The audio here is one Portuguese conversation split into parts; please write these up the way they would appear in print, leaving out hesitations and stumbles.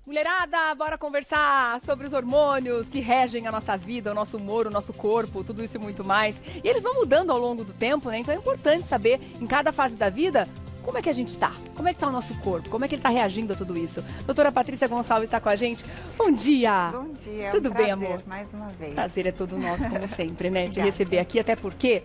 Mulherada, bora conversar sobre os hormônios que regem a nossa vida, o nosso humor, o nosso corpo, tudo isso e muito mais. E eles vão mudando ao longo do tempo, né? Então é importante saber, em cada fase da vida, como é que a gente tá? Como é que tá o nosso corpo? Como é que ele tá reagindo a tudo isso? Doutora Patrícia Gonçalves está com a gente. Bom dia! Bom dia, tudo bem, prazer, amor? Mais uma vez. Prazer é todo nosso, como sempre, né? De receber aqui, até porque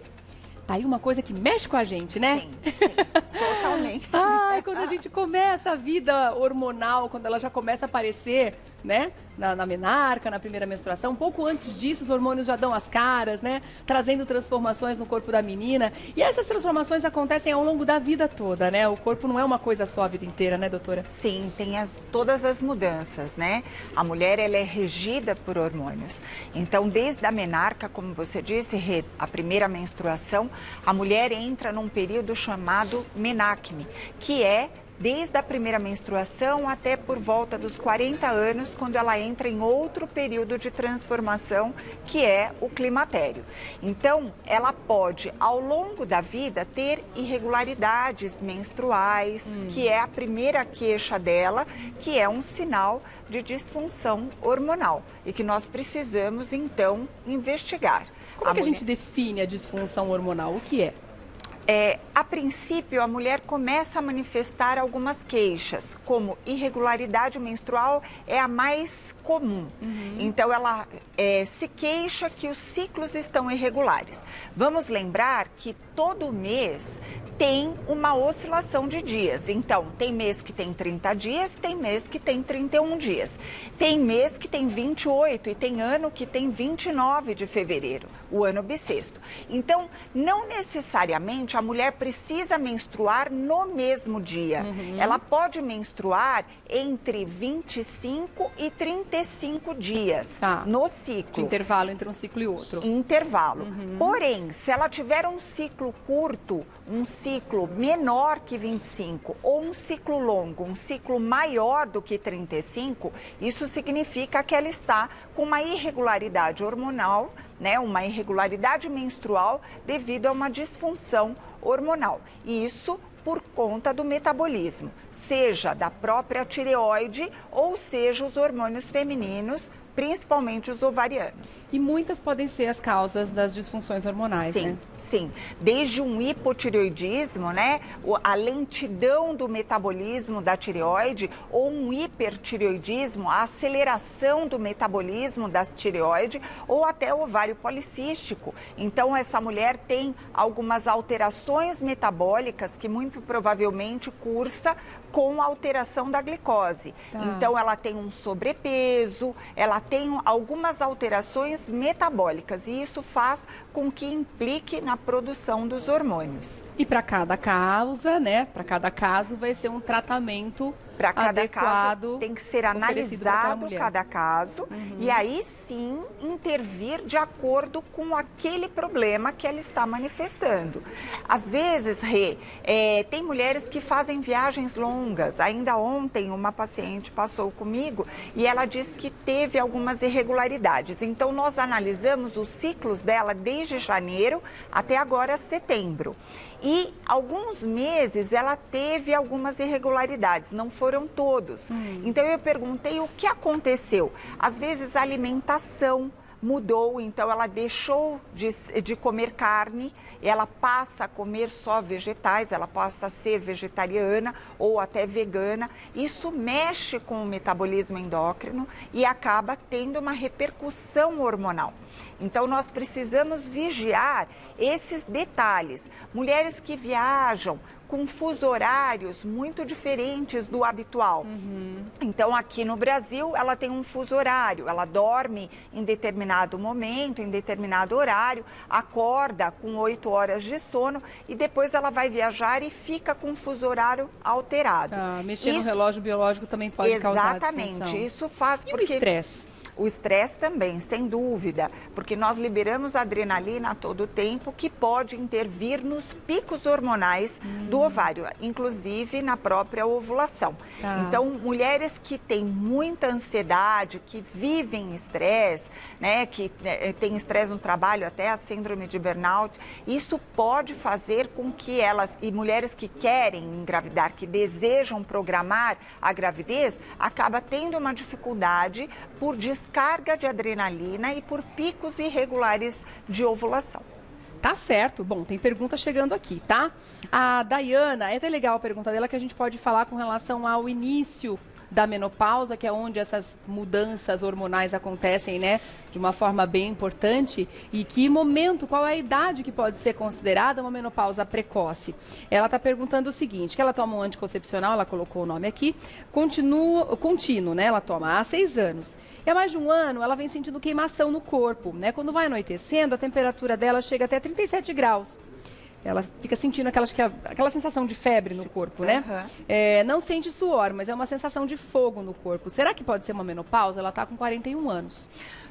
tá aí uma coisa que mexe com a gente, né? Sim, totalmente. Ai, quando a gente começa a vida hormonal, quando ela já começa a aparecer, né? Na menarca, na primeira menstruação, um pouco antes disso, os hormônios já dão as caras, né? Trazendo transformações no corpo da menina. E essas transformações acontecem ao longo da vida toda, né? O corpo não é uma coisa só a vida inteira, né, doutora? Sim, tem todas as mudanças, né? A mulher, ela é regida por hormônios. Então, desde a menarca, como você disse, a primeira menstruação, a mulher entra num período chamado menacme, que é desde a primeira menstruação até por volta dos 40 anos, quando ela entra em outro período de transformação, que é o climatério. Então, ela pode, ao longo da vida, ter irregularidades menstruais, que é a primeira queixa dela, que é um sinal de disfunção hormonal e que nós precisamos, então, investigar. Como é que a gente define a disfunção hormonal? O que é? A princípio, a mulher começa a manifestar algumas queixas, como irregularidade menstrual é a mais comum. Então, ela se queixa que os ciclos estão irregulares. Vamos lembrar que todo mês tem uma oscilação de dias. Então, tem mês que tem 30 dias, tem mês que tem 31 dias. Tem mês que tem 28 e tem ano que tem 29 de fevereiro, o ano bissexto. Então, não necessariamente a mulher precisa menstruar no mesmo dia. Ela pode menstruar entre 25 e 35 dias no ciclo. De intervalo entre um ciclo e outro. Intervalo. Porém, se ela tiver um ciclo curto, um ciclo menor que 25 ou um ciclo longo, um ciclo maior do que 35, isso significa que ela está com uma irregularidade hormonal, né, uma irregularidade menstrual devido a uma disfunção hormonal. E isso por conta do metabolismo, seja da própria tireoide ou seja os hormônios femininos, principalmente os ovarianos. E muitas podem ser as causas das disfunções hormonais, sim, né? Sim, desde um hipotireoidismo, né, a lentidão do metabolismo da tireoide, ou um hipertireoidismo, a aceleração do metabolismo da tireoide, ou até o ovário policístico. Então, essa mulher tem algumas alterações metabólicas que muito provavelmente cursa com a alteração da glicose. Então, ela tem um sobrepeso, ela tem algumas alterações metabólicas e isso faz com que implique na produção dos hormônios. E para cada causa, né? Para cada caso vai ser um tratamento para cada adequado. Caso tem que ser analisado cada caso e aí sim intervir de acordo com aquele problema que ela está manifestando. Às vezes, tem mulheres que fazem viagens longas. Ainda ontem uma paciente passou comigo e ela disse que teve algumas irregularidades. Então nós analisamos os ciclos dela desde janeiro até agora setembro. E alguns meses ela teve algumas irregularidades, não foram todos. Então eu perguntei o que aconteceu. Às vezes a alimentação mudou, então ela deixou de comer carne, ela passa a comer só vegetais, ela passa a ser vegetariana ou até vegana. Isso mexe com o metabolismo endócrino e acaba tendo uma repercussão hormonal. Então, nós precisamos vigiar esses detalhes. Mulheres que viajam com fuso horários muito diferentes do habitual. Então, aqui no Brasil, ela tem um fuso horário. Ela dorme em determinado momento, em determinado horário, acorda com 8 horas de sono e depois ela vai viajar e fica com o fuso horário alterado. Mexer no relógio biológico também pode causar disfunção. Exatamente. Isso faz porque... E o estresse? O estresse também, sem dúvida, porque nós liberamos adrenalina a todo tempo, que pode intervir nos picos hormonais do ovário, inclusive na própria ovulação. Então, mulheres que têm muita ansiedade, que vivem estresse, né, que têm estresse no trabalho, até a síndrome de burnout, isso pode fazer com que elas, e mulheres que querem engravidar, que desejam programar a gravidez, acaba tendo uma dificuldade por descarga de adrenalina e por picos irregulares de ovulação. Tá certo. Bom, tem pergunta chegando aqui, tá? A Dayana, é até legal a pergunta dela, que a gente pode falar com relação ao início da menopausa, que é onde essas mudanças hormonais acontecem, né, de uma forma bem importante, e que momento, qual é a idade que pode ser considerada uma menopausa precoce? Ela está perguntando o seguinte, que ela toma um anticoncepcional, ela colocou o nome aqui, contínuo, né, ela toma há 6 anos. E há mais de um ano, ela vem sentindo queimação no corpo, né, quando vai anoitecendo, a temperatura dela chega até 37 graus. Ela fica sentindo aquela sensação de febre no corpo, né? Não sente suor, mas é uma sensação de fogo no corpo. Será que pode ser uma menopausa? Ela está com 41 anos.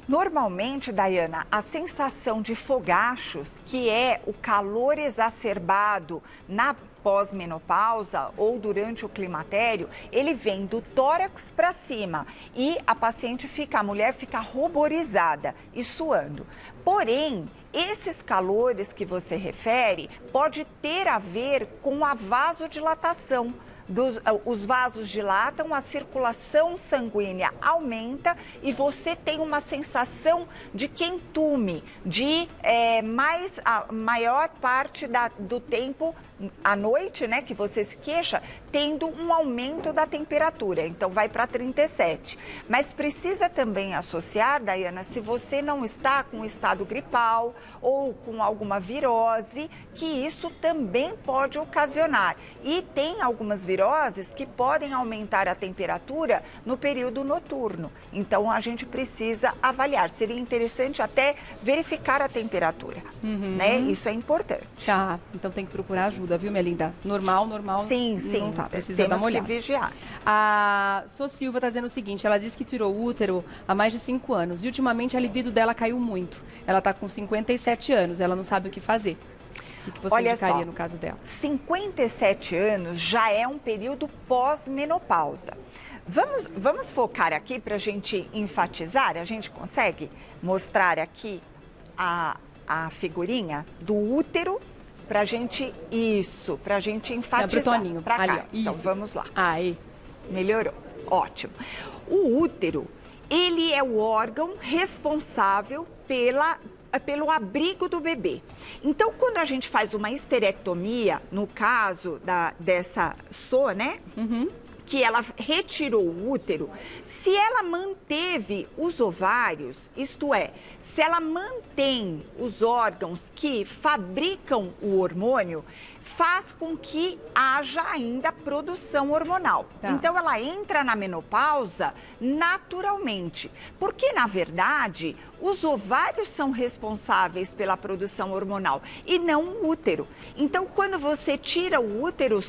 Normalmente, Dayana, a sensação de fogachos, que é o calor exacerbado na pós-menopausa ou durante o climatério, ele vem do tórax para cima e a mulher fica ruborizada e suando. Porém, esses calores que você refere pode ter a ver com a vasodilatação. Os vasos dilatam, a circulação sanguínea aumenta e você tem uma sensação de quentume, de a maior parte do tempo à noite, né, que você se queixa, tendo um aumento da temperatura, então vai para 37. Mas precisa também associar, Dayana, se você não está com estado gripal ou com alguma virose, que isso também pode ocasionar. E tem algumas viroses que podem aumentar a temperatura no período noturno. Então a gente precisa avaliar. Seria interessante até verificar a temperatura, né? Isso é importante. Tá, então tem que procurar ajuda, viu, minha linda? Normal. Sim. Não tá, precisa dar uma olhada. Temos que vigiar. A Sô Silva está dizendo o seguinte, ela disse que tirou o útero há mais de 5 anos e ultimamente a libido dela caiu muito. Ela está com 57 anos, ela não sabe o que fazer. O que você indicaria no caso dela? 57 anos já é um período pós-menopausa. Vamos focar aqui para a gente enfatizar, a gente consegue mostrar aqui a figurinha do útero para a gente enfatizar. Para cá. Ali, então vamos lá. Aí. Melhorou. Ótimo. O útero, ele é o órgão responsável pelo abrigo do bebê. Então, quando a gente faz uma esterectomia, no caso dessa Sô, né? Que ela retirou o útero, se ela manteve os ovários, isto é, se ela mantém os órgãos que fabricam o hormônio, faz com que haja ainda produção hormonal. Então, ela entra na menopausa naturalmente, porque, na verdade, os ovários são responsáveis pela produção hormonal e não o útero. Então, quando você tira o útero,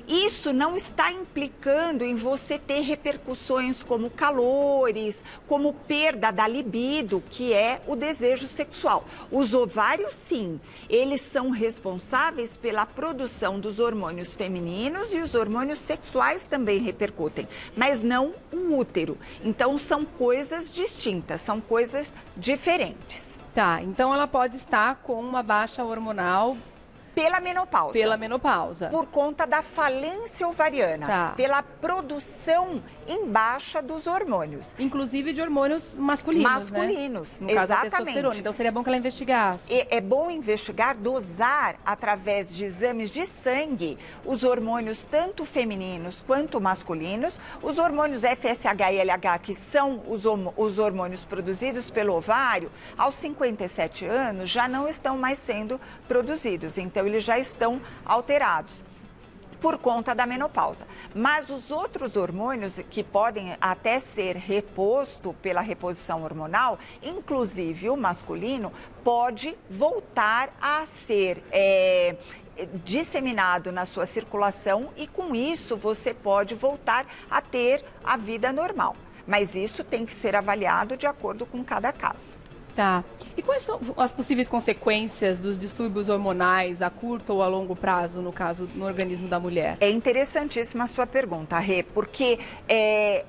isso não está implicando em você ter repercussões como calores, como perda da libido, que é o desejo sexual. Os ovários, sim, eles são responsáveis pela produção dos hormônios femininos e os hormônios sexuais também repercutem, mas não o útero. Então, são coisas distintas, são coisas diferentes. Tá, então ela pode estar com uma baixa hormonal pela menopausa. Pela menopausa. Por conta da falência ovariana, pela produção em baixa dos hormônios. Inclusive de hormônios masculinos, né? Masculinos, no caso da testosterona. Então seria bom que ela investigasse. É bom investigar, dosar através de exames de sangue os hormônios tanto femininos quanto masculinos. Os hormônios FSH e LH, que são os hormônios produzidos pelo ovário, aos 57 anos já não estão mais sendo produzidos. Então eles já estão alterados por conta da menopausa. Mas os outros hormônios que podem até ser reposto pela reposição hormonal, inclusive o masculino, pode voltar a ser disseminado na sua circulação e com isso você pode voltar a ter a vida normal. Mas isso tem que ser avaliado de acordo com cada caso. Tá. E quais são as possíveis consequências dos distúrbios hormonais a curto ou a longo prazo, no caso, no organismo da mulher? É interessantíssima a sua pergunta, Rê, porque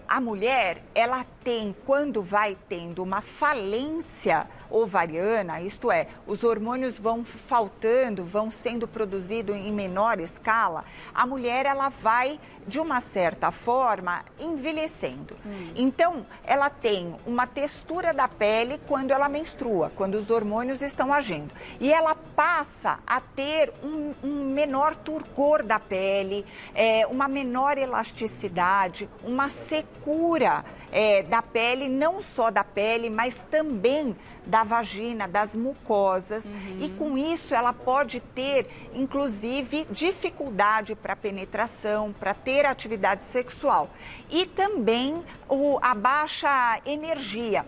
a mulher, ela tem, quando vai tendo uma falência ovariana, isto é, os hormônios vão faltando, vão sendo produzidos em menor escala, a mulher, ela vai, de uma certa forma, envelhecendo. Então, ela tem uma textura da pele quando ela menstrua, quando os hormônios estão agindo. E ela passa a ter um menor turgor da pele, uma menor elasticidade, uma secura da pele, não só da pele, mas também da vagina, das mucosas. E com isso ela pode ter, inclusive, dificuldade para penetração, para ter atividade sexual. E também a baixa energia.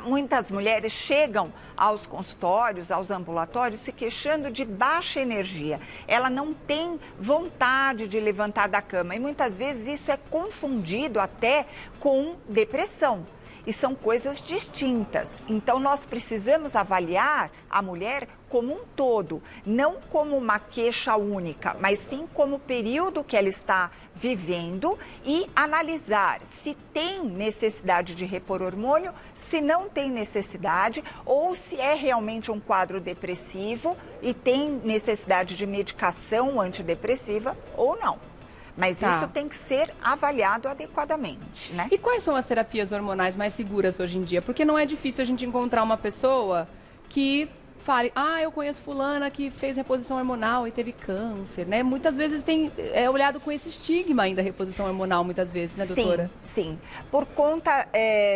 Muitas mulheres chegam aos consultórios, aos ambulatórios, se queixando de baixa energia. Ela não tem vontade de levantar da cama e muitas vezes isso é confundido até com depressão. E são coisas distintas. Então, nós precisamos avaliar a mulher como um todo, não como uma queixa única, mas sim como o período que ela está vivendo e analisar se tem necessidade de repor hormônio, se não tem necessidade, ou se é realmente um quadro depressivo e tem necessidade de medicação antidepressiva ou não. Mas isso tem que ser avaliado adequadamente, né? E quais são as terapias hormonais mais seguras hoje em dia? Porque não é difícil a gente encontrar uma pessoa que fale, eu conheço fulana que fez reposição hormonal e teve câncer, né? Muitas vezes é olhado com esse estigma ainda a reposição hormonal, muitas vezes, né, doutora? Sim. Por conta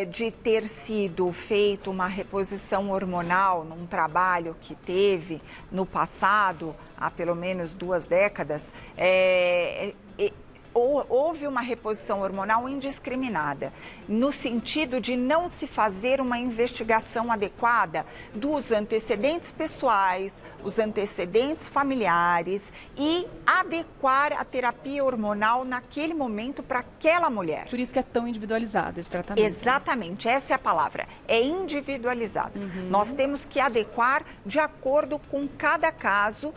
de ter sido feito uma reposição hormonal num trabalho que teve no passado, há pelo menos 2 décadas, houve uma reposição hormonal indiscriminada, no sentido de não se fazer uma investigação adequada dos antecedentes pessoais, os antecedentes familiares e adequar a terapia hormonal naquele momento para aquela mulher. Por isso que é tão individualizado esse tratamento. Exatamente, essa é a palavra, é individualizado. Nós temos que adequar de acordo com cada caso,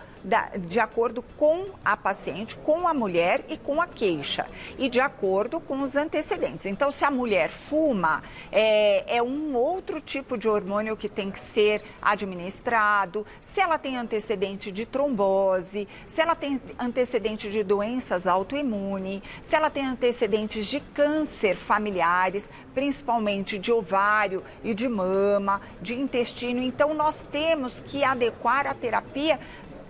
de acordo com a paciente, com a mulher e com a queixa e de acordo com os antecedentes. Então, se a mulher fuma, é um outro tipo de hormônio que tem que ser administrado. Se ela tem antecedente de trombose, se ela tem antecedente de doenças autoimunes, se ela tem antecedentes de câncer familiares, principalmente de ovário e de mama, de intestino. Então, nós temos que adequar a terapia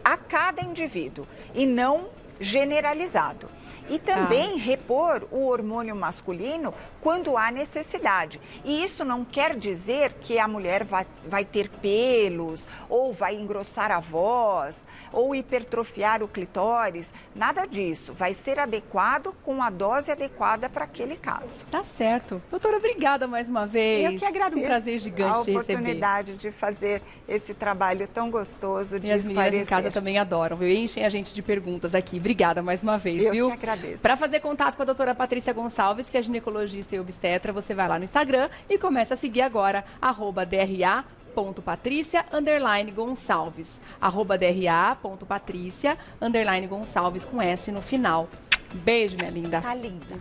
a cada indivíduo e não generalizado. E também repor o hormônio masculino quando há necessidade. E isso não quer dizer que a mulher vai ter pelos, ou vai engrossar a voz, ou hipertrofiar o clitóris. Nada disso. Vai ser adequado com a dose adequada para aquele caso. Tá certo. Doutora, obrigada mais uma vez. Eu que agradeço. Um prazer gigante te receber. A oportunidade de fazer esse trabalho tão gostoso de esclarecer. E as meninas em casa também adoram, viu? Enchem a gente de perguntas aqui. Obrigada mais uma vez, viu? Eu que agradeço. Para fazer contato com a doutora Patrícia Gonçalves, que é ginecologista e obstetra, você vai lá no Instagram e começa a seguir agora, @dra.patricia_Gonçalves. @dra.patricia_Gonçalves com S no final. Beijo, minha linda. Tá linda.